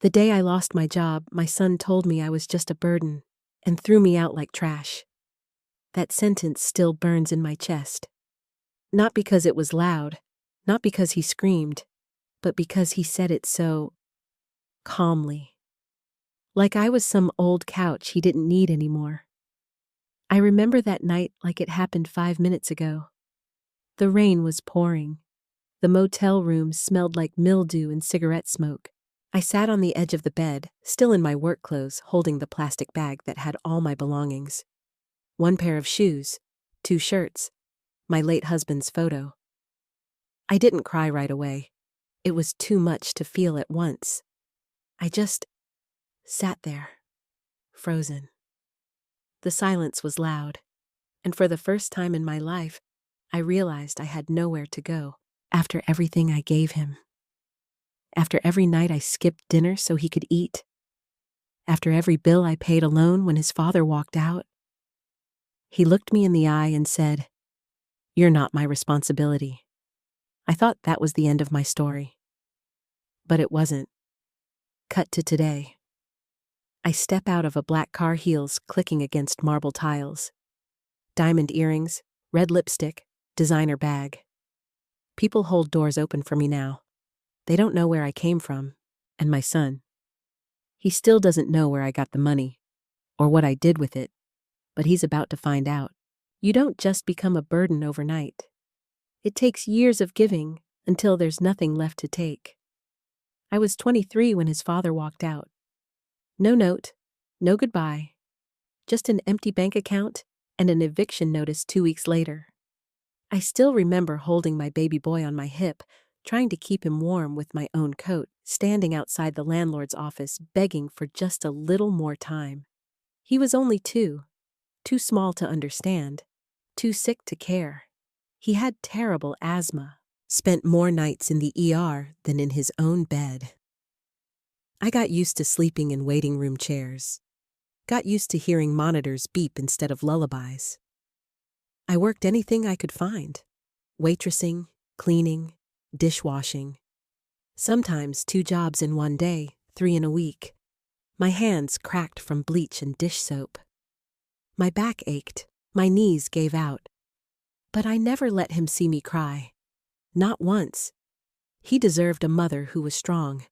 The day I lost my job, my son told me I was just a burden and threw me out like trash. That sentence still burns in my chest. Not because it was loud, not because he screamed, but because he said it so calmly. Like I was some old couch he didn't need anymore. I remember that night like it happened 5 minutes ago. The rain was pouring. The motel room smelled like mildew and cigarette smoke. I sat on the edge of the bed, still in my work clothes, holding the plastic bag that had all my belongings. 1 pair of shoes, 2 shirts, my late husband's photo. I didn't cry right away. It was too much to feel at once. I just sat there, frozen. The silence was loud, and for the first time in my life, I realized I had nowhere to go after everything I gave him. After every night I skipped dinner so he could eat. After every bill I paid alone when his father walked out. He looked me in the eye and said, "You're not my responsibility." I thought that was the end of my story. But it wasn't. Cut to today. I step out of a black car, heels clicking against marble tiles. Diamond earrings, red lipstick, designer bag. People hold doors open for me now. They don't know where I came from, and my son. He still doesn't know where I got the money, or what I did with it, but he's about to find out. You don't just become a burden overnight. It takes years of giving until there's nothing left to take. I was 23 when his father walked out. No note, no goodbye, just an empty bank account and an eviction notice 2 weeks later. I still remember holding my baby boy on my hip, trying to keep him warm with my own coat, standing outside the landlord's office begging for just a little more time. He was only 2, too small to understand, too sick to care. He had terrible asthma, spent more nights in the ER than in his own bed. I got used to sleeping in waiting room chairs, got used to hearing monitors beep instead of lullabies. I worked anything I could find, waitressing, cleaning, dishwashing. Sometimes 2 jobs in one day, 3 in a week. My hands cracked from bleach and dish soap. My back ached, my knees gave out. But I never let him see me cry. Not once. He deserved a mother who was strong.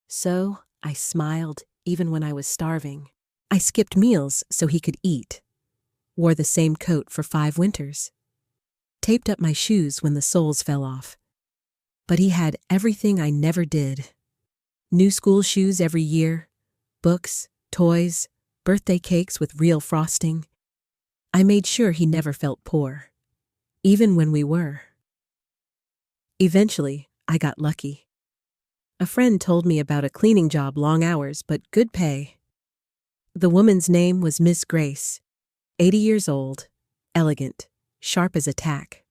So I smiled even when I was starving. I skipped meals so he could eat. Wore the same coat for 5 winters. Taped up my shoes when the soles fell off. But he had everything I never did. New school shoes every year, books, toys, birthday cakes with real frosting. I made sure he never felt poor, even when we were. Eventually, I got lucky. A friend told me about a cleaning job, long hours, but good pay. The woman's name was Miss Grace, 80 years old, elegant, sharp as a tack.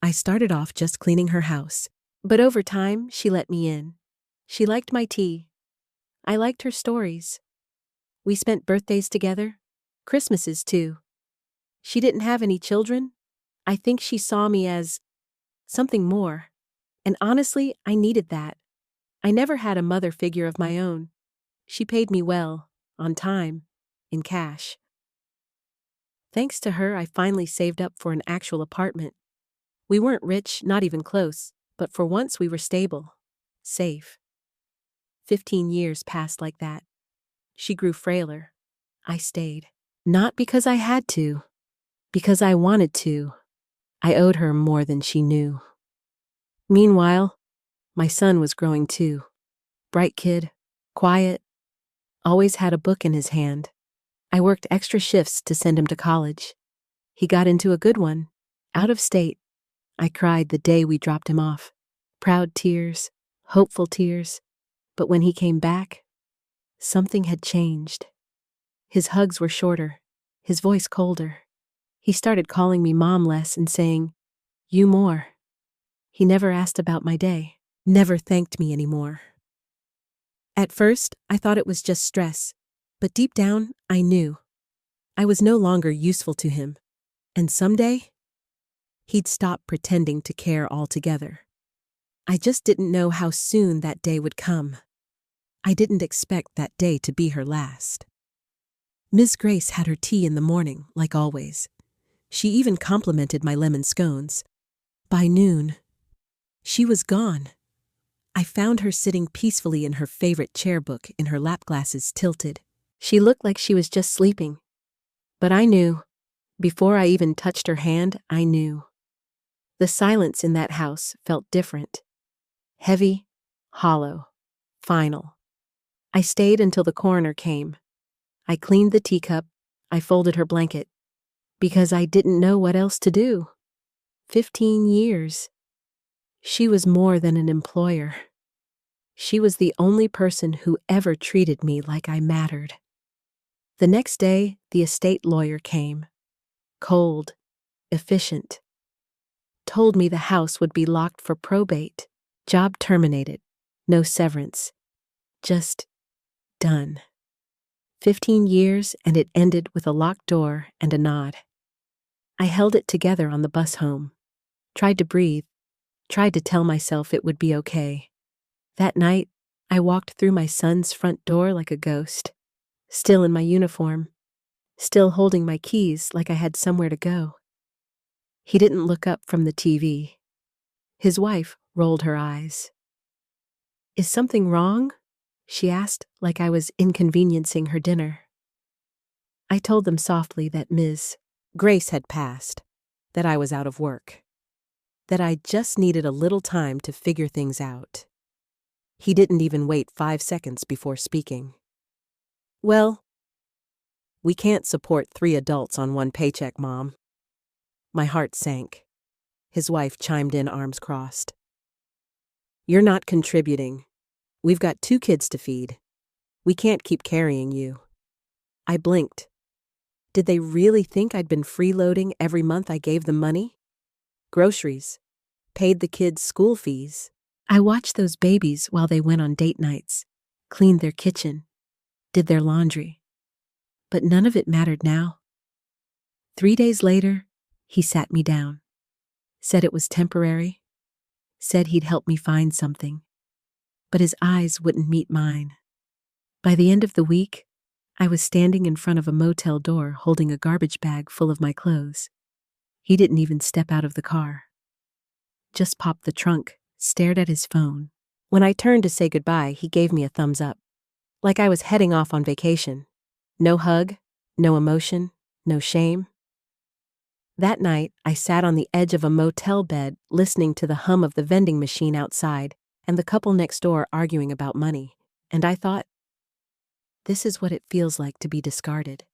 I started off just cleaning her house, but over time, she let me in. She liked my tea. I liked her stories. We spent birthdays together, Christmases too. She didn't have any children. I think she saw me as something more. And honestly, I needed that. I never had a mother figure of my own. She paid me well, on time, in cash. Thanks to her, I finally saved up for an actual apartment. We weren't rich, not even close, but for once we were stable, safe. 15 years passed like that. She grew frailer. I stayed. Not because I had to, because I wanted to. I owed her more than she knew. Meanwhile, my son was growing too. Bright kid, quiet, always had a book in his hand. I worked extra shifts to send him to college. He got into a good one, out of state. I cried the day we dropped him off. Proud tears, hopeful tears. But when he came back, something had changed. His hugs were shorter, his voice colder. He started calling me mom less and saying, "You more." He never asked about my day, never thanked me anymore. At first, I thought it was just stress, but deep down, I knew. I was no longer useful to him, and someday, he'd stop pretending to care altogether. I just didn't know how soon that day would come. I didn't expect that day to be her last. Miss Grace had her tea in the morning, like always. She even complimented my lemon scones. By noon, she was gone. I found her sitting peacefully in her favorite chair book, in her lap glasses tilted. She looked like she was just sleeping. But I knew. Before I even touched her hand, I knew. The silence in that house felt different. Heavy, hollow, final. I stayed until the coroner came. I cleaned the teacup. I folded her blanket. Because I didn't know what else to do. 15 years. She was more than an employer. She was the only person who ever treated me like I mattered. The next day, the estate lawyer came. Cold, efficient. Told me the house would be locked for probate. Job terminated. No severance. Just done. 15 years, and it ended with a locked door and a nod. I held it together on the bus home. Tried to breathe. Tried to tell myself it would be okay. That night, I walked through my son's front door like a ghost. Still in my uniform. Still holding my keys like I had somewhere to go. He didn't look up from the TV. His wife rolled her eyes. "Is something wrong?" she asked, like I was inconveniencing her dinner. I told them softly that Ms. Grace had passed, that I was out of work, that I just needed a little time to figure things out. He didn't even wait 5 seconds before speaking. "Well, we can't support 3 adults on 1 paycheck, Mom." My heart sank. His wife chimed in, arms crossed. "You're not contributing. We've got 2 kids to feed. We can't keep carrying you." I blinked. Did they really think I'd been freeloading every month I gave them money? Groceries. Paid the kids' school fees. I watched those babies while they went on date nights, cleaned their kitchen, did their laundry. But none of it mattered now. 3 days later, he sat me down. Said it was temporary. Said he'd help me find something. But his eyes wouldn't meet mine. By the end of the week, I was standing in front of a motel door holding a garbage bag full of my clothes. He didn't even step out of the car. Just popped the trunk, stared at his phone. When I turned to say goodbye, he gave me a thumbs up. Like I was heading off on vacation. No hug, no emotion, no shame. That night, I sat on the edge of a motel bed listening to the hum of the vending machine outside and the couple next door arguing about money. And I thought, this is what it feels like to be discarded.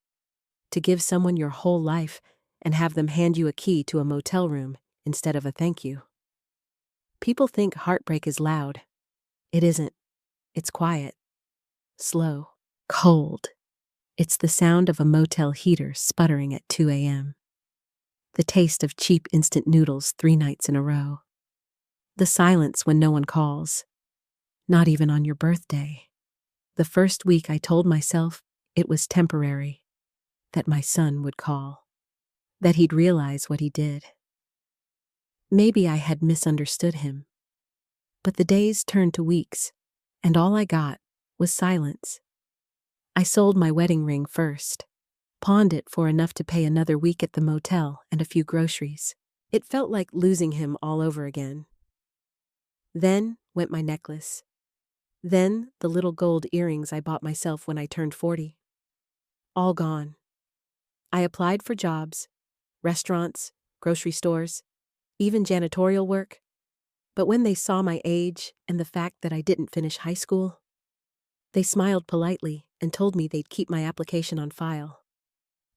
To give someone your whole life and have them hand you a key to a motel room instead of a thank you. People think heartbreak is loud. It isn't. It's quiet. Slow. Cold. It's the sound of a motel heater sputtering at 2 a.m. The taste of cheap instant noodles 3 nights in a row. The silence when no one calls. Not even on your birthday. The first week I told myself it was temporary. That my son would call. That he'd realize what he did. Maybe I had misunderstood him. But the days turned to weeks, and all I got was silence. I sold my wedding ring first. Pawned it for enough to pay another week at the motel and a few groceries. It felt like losing him all over again. Then went my necklace. Then the little gold earrings I bought myself when I turned 40. All gone. I applied for jobs, restaurants, grocery stores, even janitorial work. But when they saw my age and the fact that I didn't finish high school, they smiled politely and told me they'd keep my application on file.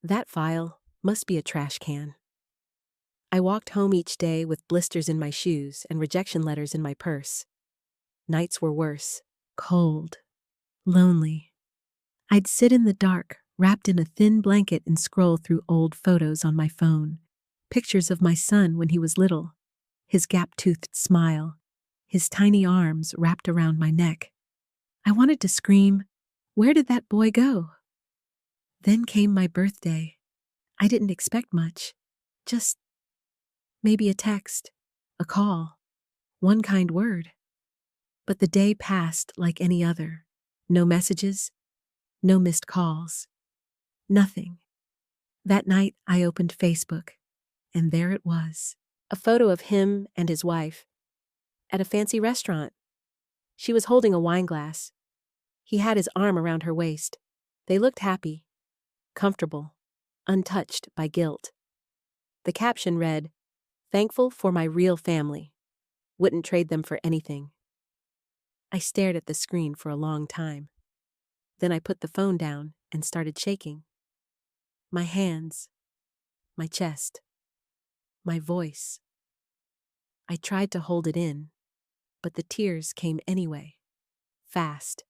That file must be a trash can. I walked home each day with blisters in my shoes and rejection letters in my purse. Nights were worse. Cold. Lonely. I'd sit in the dark, wrapped in a thin blanket and scroll through old photos on my phone. Pictures of my son when he was little. His gap-toothed smile. His tiny arms wrapped around my neck. I wanted to scream, "Where did that boy go?" Then came my birthday. I didn't expect much. Just maybe a text, a call, one kind word. But the day passed like any other. No messages, no missed calls, nothing. That night, I opened Facebook, and there it was. A photo of him and his wife at a fancy restaurant. She was holding a wine glass. He had his arm around her waist. They looked happy, comfortable, untouched by guilt. The caption read, "Thankful for my real family. Wouldn't trade them for anything." I stared at the screen for a long time. Then I put the phone down and started shaking. My hands, my chest, my voice. I tried to hold it in, but the tears came anyway. Fast,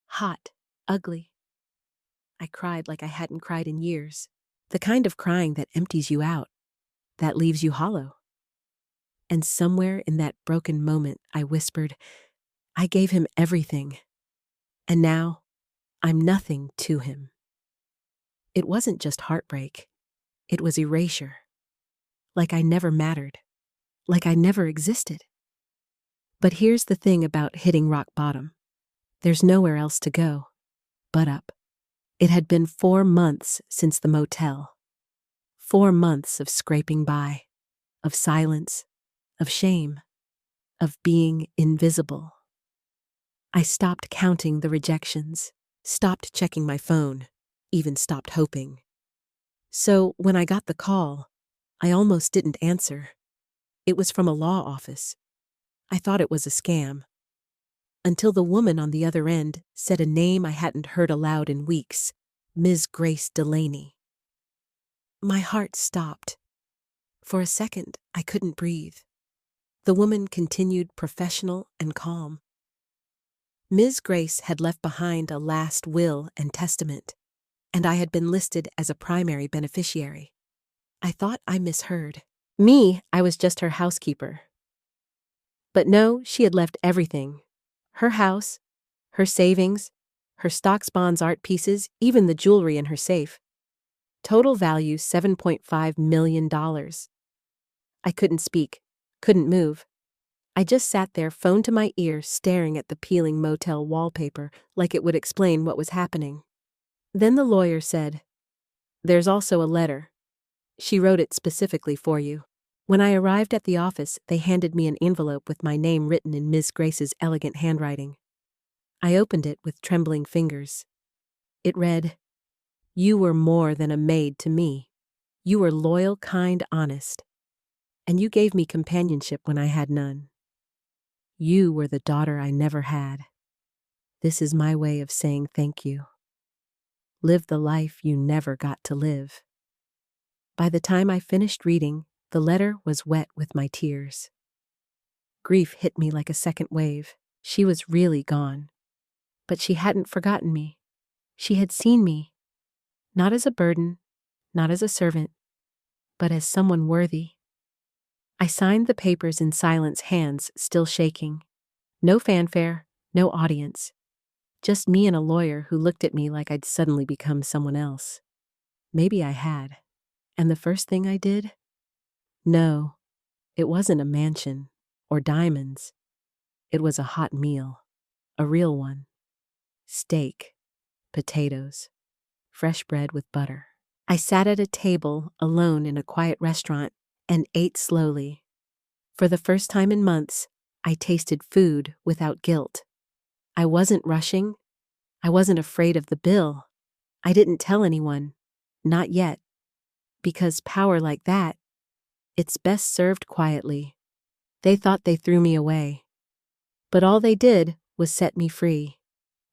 hot, ugly. I cried like I hadn't cried in years. The kind of crying that empties you out, that leaves you hollow. And somewhere in that broken moment, I whispered, I gave him everything. And now, I'm nothing to him. It wasn't just heartbreak. It was erasure. Like I never mattered. Like I never existed. But here's the thing about hitting rock bottom. There's nowhere else to go but up. It had been 4 months since the motel. 4 months of scraping by, of silence, of shame, of being invisible. I stopped counting the rejections, stopped checking my phone, even stopped hoping. So when I got the call, I almost didn't answer. It was from a law office. I thought it was a scam. Until the woman on the other end said a name I hadn't heard aloud in weeks, Ms. Grace Delaney. My heart stopped. For a second, I couldn't breathe. The woman continued professional and calm. Ms. Grace had left behind a last will and testament, and I had been listed as a primary beneficiary. I thought I misheard. I was just her housekeeper. But no, she had left everything. Her house, her savings, her stocks, bonds, art pieces, even the jewelry in her safe. Total value $7.5 million. I couldn't speak, couldn't move. I just sat there, phone to my ear, staring at the peeling motel wallpaper like it would explain what was happening. Then the lawyer said, "There's also a letter. She wrote it specifically for you." When I arrived at the office, they handed me an envelope with my name written in Miss Grace's elegant handwriting. I opened it with trembling fingers. It read, "You were more than a maid to me. You were loyal, kind, honest. And you gave me companionship when I had none. You were the daughter I never had. This is my way of saying thank you. Live the life you never got to live." By the time I finished reading, the letter was wet with my tears. Grief hit me like a second wave. She was really gone. But she hadn't forgotten me. She had seen me, not as a burden, not as a servant, but as someone worthy. I signed the papers in silence, hands still shaking. No fanfare, no audience. Just me and a lawyer who looked at me like I'd suddenly become someone else. Maybe I had. And the first thing I did? No, it wasn't a mansion or diamonds. It was a hot meal, a real one. Steak, potatoes, fresh bread with butter. I sat at a table alone in a quiet restaurant and ate slowly. For the first time in months, I tasted food without guilt. I wasn't rushing. I wasn't afraid of the bill. I didn't tell anyone, not yet, because power like that, it's best served quietly. They thought they threw me away. But all they did was set me free,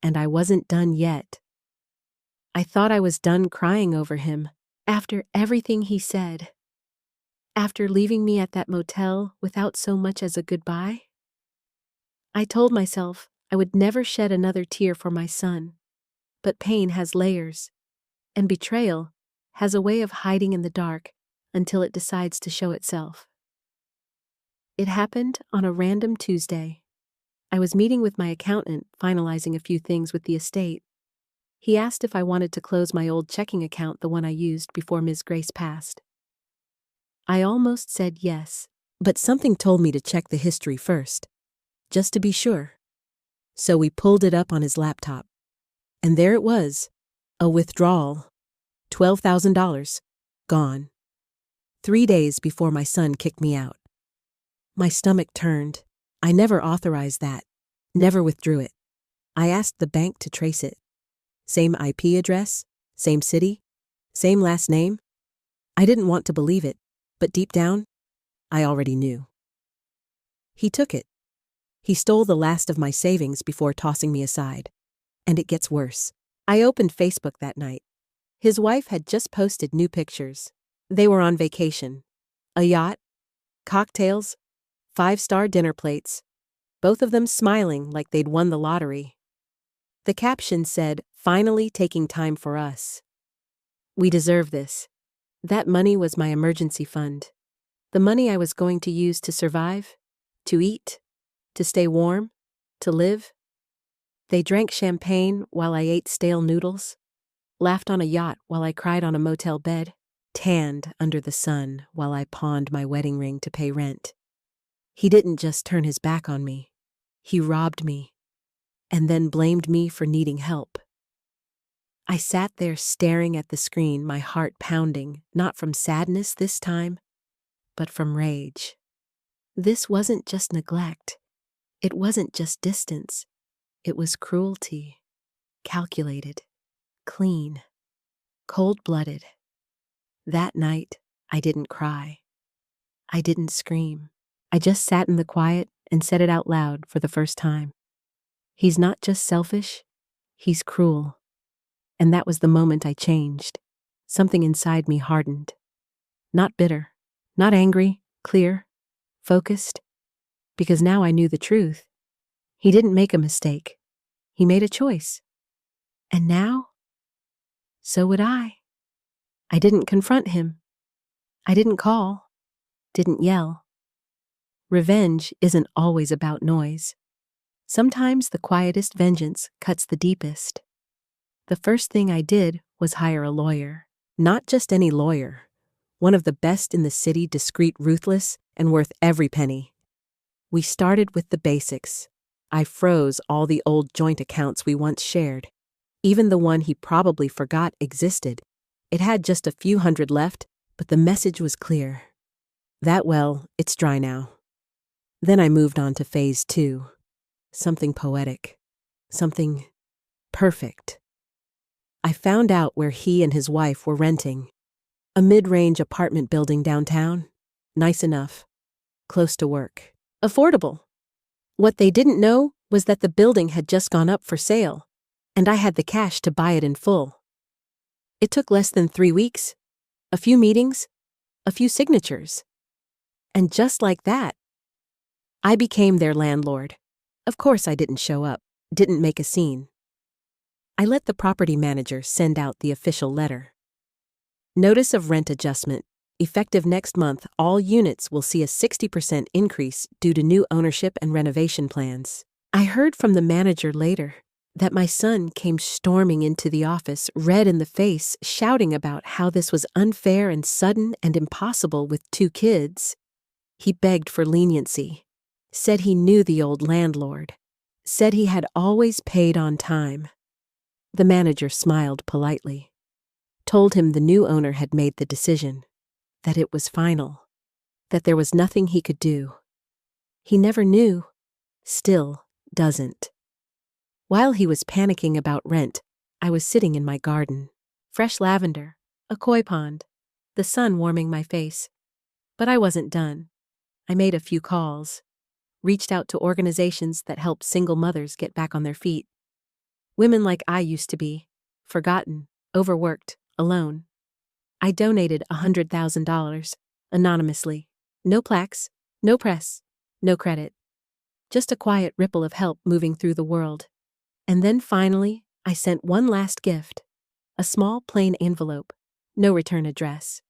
and I wasn't done yet. I thought I was done crying over him after everything he said. After leaving me at that motel without so much as a goodbye. I told myself I would never shed another tear for my son, but pain has layers, and betrayal has a way of hiding in the dark until it decides to show itself. It happened on a random Tuesday. I was meeting with my accountant, finalizing a few things with the estate. He asked if I wanted to close my old checking account, the one I used before Ms. Grace passed. I almost said yes, but something told me to check the history first, just to be sure. So we pulled it up on his laptop. And there it was, a withdrawal, $12,000, gone. 3 days before my son kicked me out. My stomach turned. I never authorized that, never withdrew it. I asked the bank to trace it. Same IP address, same city, same last name. I didn't want to believe it, but deep down, I already knew. He took it. He stole the last of my savings before tossing me aside. And it gets worse. I opened Facebook that night. His wife had just posted new pictures. They were on vacation. A yacht, cocktails, 5-star dinner plates, both of them smiling like they'd won the lottery. The caption said, "Finally taking time for us. We deserve this." That money was my emergency fund. The money I was going to use to survive, to eat, to stay warm, to live. They drank champagne while I ate stale noodles, laughed on a yacht while I cried on a motel bed, tanned under the sun while I pawned my wedding ring to pay rent. He didn't just turn his back on me. He robbed me, and then blamed me for needing help. I sat there staring at the screen, my heart pounding, not from sadness this time, but from rage. This wasn't just neglect. It wasn't just distance. It was cruelty, calculated, clean, cold-blooded. That night, I didn't cry. I didn't scream. I just sat in the quiet and said it out loud for the first time. He's not just selfish, he's cruel. And that was the moment I changed. Something inside me hardened. Not bitter, not angry, clear, focused. Because now I knew the truth. He didn't make a mistake. He made a choice. And now? So would I. I didn't confront him. I didn't call. Didn't yell. Revenge isn't always about noise. Sometimes the quietest vengeance cuts the deepest. The first thing I did was hire a lawyer. Not just any lawyer. One of the best in the city, discreet, ruthless, and worth every penny. We started with the basics. I froze all the old joint accounts we once shared. Even the one he probably forgot existed. It had just a few hundred left, but the message was clear. That well, it's dry now. Then I moved on to phase 2. Something poetic. Something perfect. I found out where he and his wife were renting. A mid-range apartment building downtown. Nice enough. Close to work. Affordable. What they didn't know was that the building had just gone up for sale, and I had the cash to buy it in full. It took less than 3 weeks, a few meetings, a few signatures. And just like that, I became their landlord. Of course I didn't show up, didn't make a scene. I let the property manager send out the official letter. Notice of rent adjustment. Effective next month, all units will see a 60% increase due to new ownership and renovation plans. I heard from the manager later that my son came storming into the office, red in the face, shouting about how this was unfair and sudden and impossible with 2 kids. He begged for leniency, said he knew the old landlord, said he had always paid on time. The manager smiled politely, told him the new owner had made the decision, that it was final, that there was nothing he could do. He never knew, still doesn't. While he was panicking about rent, I was sitting in my garden. Fresh lavender, a koi pond, the sun warming my face. But I wasn't done. I made a few calls, reached out to organizations that help single mothers get back on their feet. Women like I used to be, forgotten, overworked, alone. I donated $100,000, anonymously. No plaques, no press, no credit. Just a quiet ripple of help moving through the world. And then finally, I sent one last gift. A small plain envelope, no return address.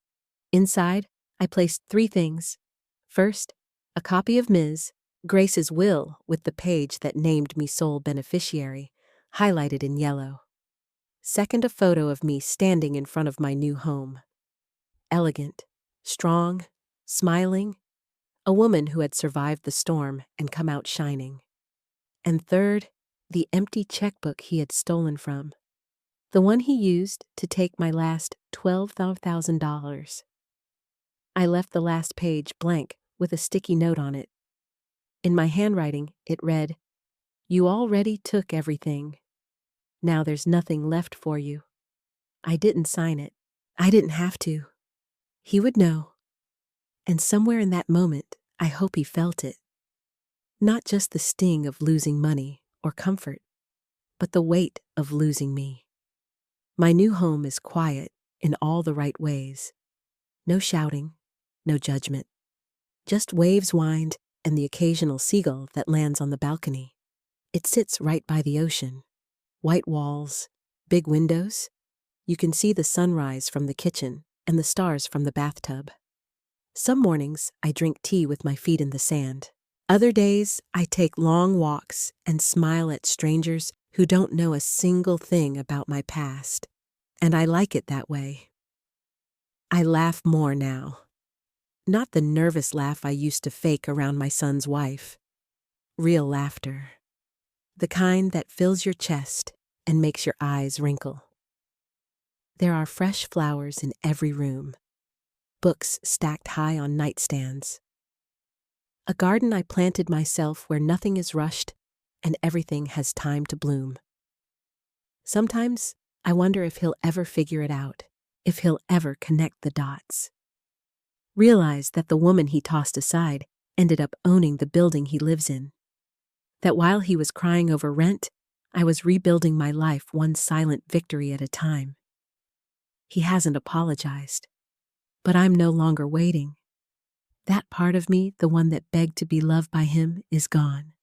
Inside, I placed 3 things. First, a copy of Ms. Grace's will with the page that named me sole beneficiary, highlighted in yellow. Second, a photo of me standing in front of my new home. Elegant, strong, smiling, a woman who had survived the storm and come out shining. And third, the empty checkbook he had stolen from. The one he used to take my last $12,000. I left the last page blank with a sticky note on it. In my handwriting, it read, "You already took everything. Now there's nothing left for you." I didn't sign it. I didn't have to. He would know. And somewhere in that moment, I hope he felt it. Not just the sting of losing money or comfort, but the weight of losing me. My new home is quiet in all the right ways. No shouting, no judgment. Just waves wind and the occasional seagull that lands on the balcony. It sits right by the ocean. White walls, big windows. You can see the sunrise from the kitchen and the stars from the bathtub. Some mornings, I drink tea with my feet in the sand. Other days, I take long walks and smile at strangers who don't know a single thing about my past. And I like it that way. I laugh more now. Not the nervous laugh I used to fake around my son's wife. Real laughter. The kind that fills your chest and makes your eyes wrinkle. There are fresh flowers in every room. Books stacked high on nightstands. A garden I planted myself where nothing is rushed and everything has time to bloom. Sometimes I wonder if he'll ever figure it out, if he'll ever connect the dots. Realize that the woman he tossed aside ended up owning the building he lives in. That while he was crying over rent, I was rebuilding my life one silent victory at a time. He hasn't apologized, but I'm no longer waiting. That part of me, the one that begged to be loved by him, is gone.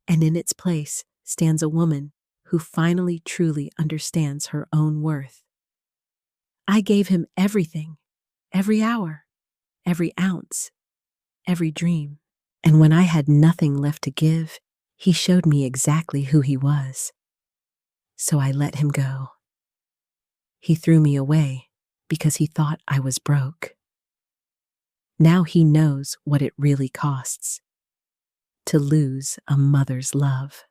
And in its place stands a woman who finally truly understands her own worth. I gave him everything, every hour, every ounce, every dream. And when I had nothing left to give, he showed me exactly who he was. So I let him go. He threw me away because he thought I was broke. Now he knows what it really costs to lose a mother's love.